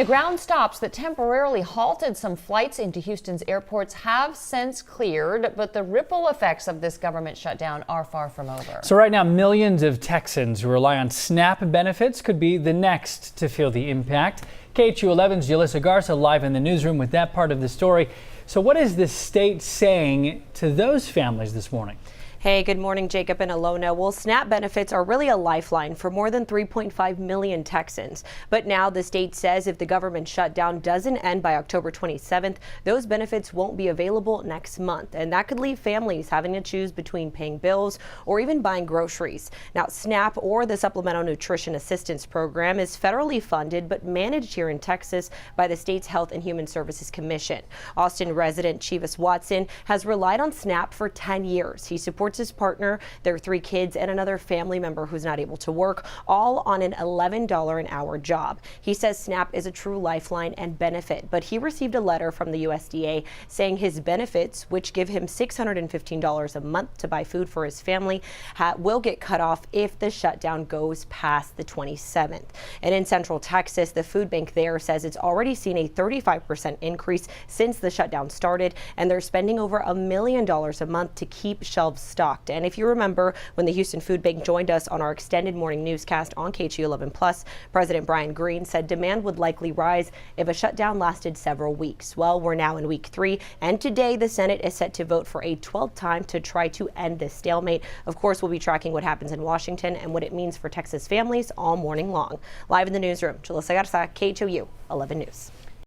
The ground stops that temporarily halted some flights into Houston's airports have since cleared, but the ripple effects of this government shutdown are far from over. So right now, millions of Texans who rely on SNAP benefits could be the next to feel the impact. KHU11's Yulissa Garza live in the newsroom with that part of the story. So what is the state saying to those families this morning? Hey, good morning, Jacob and Alona. Well, SNAP benefits are really a lifeline for more than 3.5 million Texans. But now the state says if the government shutdown doesn't end by October 27th, those benefits won't be available next month. And that could leave families having to choose between paying bills or even buying groceries. Now, SNAP, or the Supplemental Nutrition Assistance Program, is federally funded but managed here in Texas by the state's Health and Human Services Commission. Austin resident Chivas Watson has relied on SNAP for 10 years. He supports his partner, their 3 kids, and another family member who's not able to work, all on an $11 an hour job. He says SNAP is a true lifeline and benefit, but he received a letter from the USDA saying his benefits, which give him $615 a month to buy food for his family, will get cut off if the shutdown goes past the 27th. And in Central Texas, the food bank there says it's already seen a 35% increase since the shutdown started, and they're spending over $1 million a month to keep shelves stocked. And if you remember, when the Houston Food Bank joined us on our extended morning newscast on KHU11+, President Brian Green said demand would likely rise if a shutdown lasted several weeks. Well, we're now in week 3, and today the Senate is set to vote for a 12th time to try to end this stalemate. Of course, we'll be tracking what happens in Washington and what it means for Texas families all morning long. Live in the newsroom, Yulissa Garza, KHOU 11 News.